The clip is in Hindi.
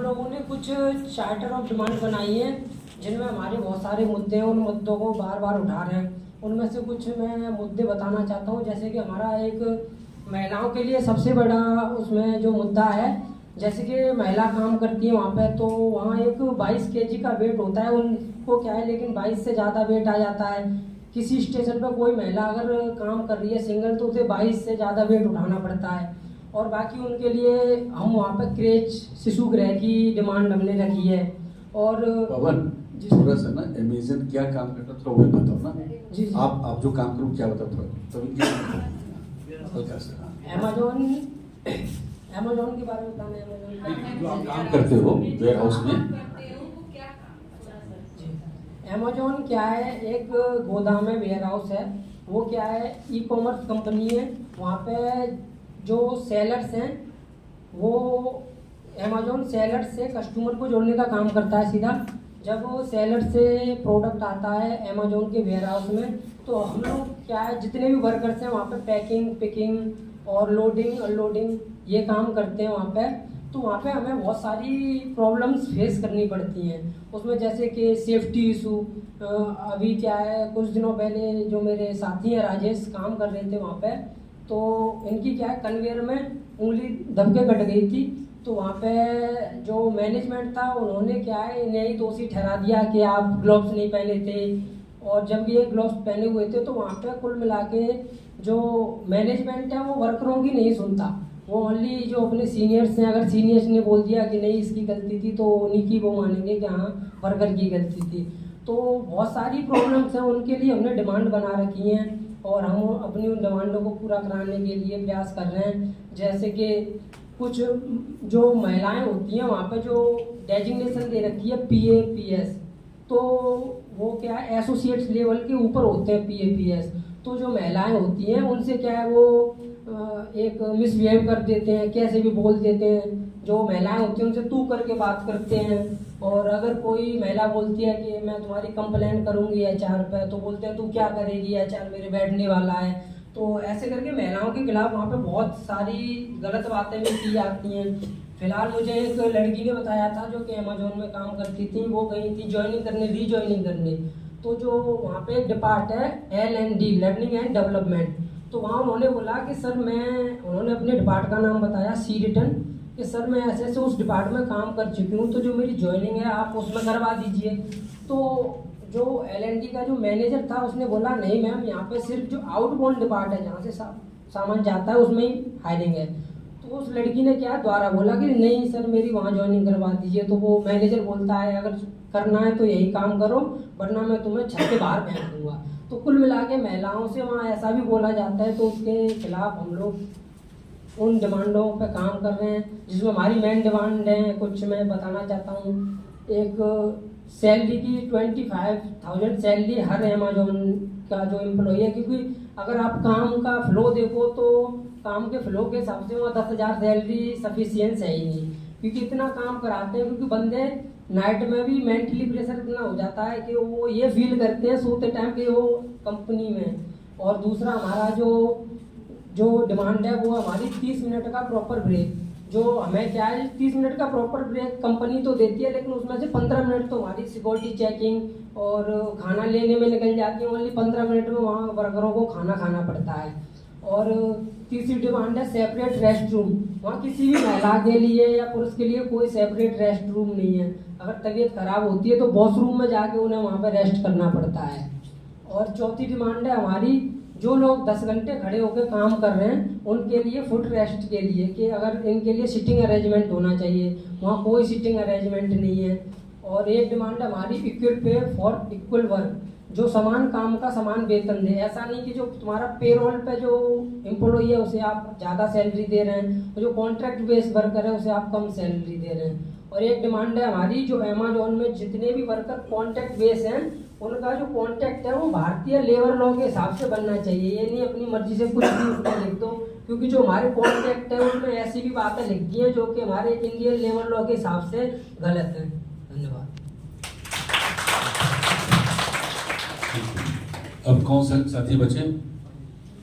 लोगों ने कुछ चार्टर ऑफ डिमांड बनाई है जिनमें हमारे बहुत सारे मुद्दे हैं। उन मुद्दों को बार बार उठा रहे हैं। उनमें से कुछ मैं मुद्दे बताना चाहता हूँ। जैसे कि हमारा एक महिलाओं के लिए सबसे बड़ा उसमें जो मुद्दा है, जैसे कि महिला काम करती है वहाँ पे, तो वहाँ एक 22 kg का वेट होता है उनको, क्या है, लेकिन 22 से ज़्यादा वेट आ जाता है। किसी स्टेशन पर कोई महिला अगर काम कर रही है सिंगल, तो उसे 22 से ज़्यादा वेट उठाना पड़ता है। और बाकी उनके लिए हम वहाँ पर क्रेच शिशु गृह की डिमांड हमने रखी है। और पवन, थोड़ा सा ना अमेजन क्या काम करता है थोड़ा वो बताओ ना। जी जी। आप जो काम करो क्या बताओ थोड़ा, तभी क्या हल्का सा। अमेजोन के बारे में बताना है। जो आप काम करते हो वेयर हाउस में, अमेजोन क्या है, एक गोदाम है, वेयर हाउस है। वो क्या है, ई कॉमर्स कंपनी है। वहाँ पे जो सेलर्स हैं वो अमेजोन सेलर से कस्टमर को जोड़ने का काम करता है सीधा। जब वो सेलर से प्रोडक्ट आता है अमेजोन के वेयर हाउस में, तो हम लोग क्या है, जितने भी वर्कर्स हैं वहाँ पे पैकिंग, पिकिंग और लोडिंग अनलोडिंग ये काम करते हैं वहाँ पे। तो वहाँ पे हमें बहुत सारी प्रॉब्लम्स फेस करनी पड़ती हैं उसमें, जैसे कि सेफ्टी इशू। अभी क्या है, कुछ दिनों पहले जो मेरे साथी हैं राजेश, काम कर रहे थे वहाँ पे, तो इनकी क्या है, कन्वेयर में उंगली दब के कट गई थी। तो वहाँ पे जो मैनेजमेंट था उन्होंने क्या है, इन्हें ही दोषी ठहरा दिया कि आप ग्लव्स नहीं पहने थे। और जब ये ग्लव्स पहने हुए थे, तो वहाँ पे कुल मिला के जो मैनेजमेंट है वो वर्करों की नहीं सुनता। वो ओनली जो अपने सीनियर्स हैं, अगर सीनियर्स ने बोल दिया कि नहीं इसकी गलती थी, तो उन्हीं की वो मानेंगे कि हाँ वर्कर की गलती थी। तो बहुत सारी प्रॉब्लम्स हैं, उनके लिए हमने डिमांड बना रखी हैं और हम अपनी उन डिमांडों को पूरा कराने के लिए प्रयास कर रहे हैं। जैसे कि कुछ जो महिलाएं होती हैं वहाँ पे जो डेजिग्नेशन दे रखी है PAPS, तो वो क्या है, एसोसिएट्स लेवल के ऊपर होते हैं PAPS। तो जो महिलाएं होती हैं उनसे क्या है, वो एक मिसबिहेव कर देते हैं, कैसे भी बोल देते हैं। जो महिलाएं होती हैं उनसे तू करके बात करते हैं। और अगर कोई महिला बोलती है कि मैं तुम्हारी कंप्लेंट करूंगी HR पे, तो बोलते हैं तू क्या करेगी, HR मेरे बैठने वाला है। तो ऐसे करके महिलाओं के खिलाफ वहाँ पे बहुत सारी गलत बातें भी की जाती हैं। फिलहाल मुझे एक लड़की ने बताया था जो कि अमेजोन में काम करती थी, वो गई थी ज्वाइनिंग करने, रीज्वाइनिंग करने। तो जो वहाँ पे एक डिपार्ट है LND, लर्निंग एंड डेवलपमेंट। तो वहाँ उन्होंने बोला कि सर उन्होंने अपने डिपार्ट का नाम बताया, सी रिटर्न, कि सर मैं ऐसे ऐसे उस डिपार्ट में काम कर चुकी हूँ, तो जो मेरी ज्वाइनिंग है आप उसमें करवा दीजिए। तो जो LND का जो मैनेजर था उसने बोला नहीं मैम, यहाँ पे सिर्फ जो आउटबाउंड डिपार्ट है, जहाँ से सामान जाता है, उसमें ही हायरिंग है। तो उस लड़की ने क्या द्वारा बोला कि नहीं सर मेरी वहाँ ज्वाइनिंग करवा दीजिए। तो वो मैनेजर बोलता है अगर करना है तो यही काम करो, वरना मैं तुम्हें छत के बाहर फेंक दूंगा। तो कुल मिला के महिलाओं से वहाँ ऐसा भी बोला जाता है। तो उसके खिलाफ हम लोग उन डिमांडों पे काम कर रहे हैं, जिसमें हमारी मेन डिमांड है, कुछ मैं बताना चाहता हूँ। एक सैलरी की 25,000 सैलरी हर अमेजोन का जो एम्प्लॉई है, क्योंकि अगर आप काम का फ्लो देखो तो काम के फ्लो के हिसाब से वहाँ 10,000 सैलरी सफिशियंस है ही नहीं, क्योंकि इतना काम कराते हैं। क्योंकि बंदे नाइट में भी मेंटली प्रेशर इतना हो जाता है कि वो ये फील करते हैं सोते टाइम कि वो कंपनी में। और दूसरा हमारा जो डिमांड है वो हमारी 30 मिनट का प्रॉपर ब्रेक। जो हमें क्या है, 30 मिनट का प्रॉपर ब्रेक कंपनी तो देती है, लेकिन उसमें से 15 मिनट तो हमारी सिक्योरिटी चेकिंग और खाना लेने में निकल जाती है। ओनली 15 मिनट में वहाँ वर्करों को खाना खाना पड़ता है। और तीसरी डिमांड है सेपरेट रेस्ट रूम। वहाँ किसी भी महिला के लिए या पुरुष के लिए कोई सेपरेट रेस्ट रूम नहीं है। अगर तबीयत खराब होती है तो वॉशरूम में जाके उन्हें वहाँ पर रेस्ट करना पड़ता है। और चौथी डिमांड है हमारी, जो लोग 10 घंटे खड़े होकर काम कर रहे हैं उनके लिए फुट रेस्ट के लिए, कि अगर इनके लिए सिटिंग अरेंजमेंट होना चाहिए, वहाँ कोई सिटिंग अरेंजमेंट नहीं है। और एक डिमांड हमारी equal pay for equal work, जो समान काम का समान वेतन दे। ऐसा नहीं कि जो तुम्हारा पेरोल पे जो एम्प्लॉई है उसे आप ज़्यादा सैलरी दे रहे हैं, और जो कॉन्ट्रैक्ट बेस्ड वर्कर है उसे आप कम सैलरी दे रहे हैं। और एक डिमांड है हमारी, जो अमेजोन में जितने भी वर्कर कॉन्ट्रैक्ट बेस हैं उनका जो कॉन्ट्रैक्ट है वो भारतीय लेबर लॉ के हिसाब से बनना चाहिए। ये नहीं अपनी मर्जी से कुछ भी उसमें लिख दो, क्योंकि जो हमारे कॉन्ट्रैक्ट है उनमें ऐसी भी बातें लिखी हैं जो कि हमारे इंडियन लेबर लॉ के हिसाब से गलत है। धन्यवाद। अब कौन से साथी बचे?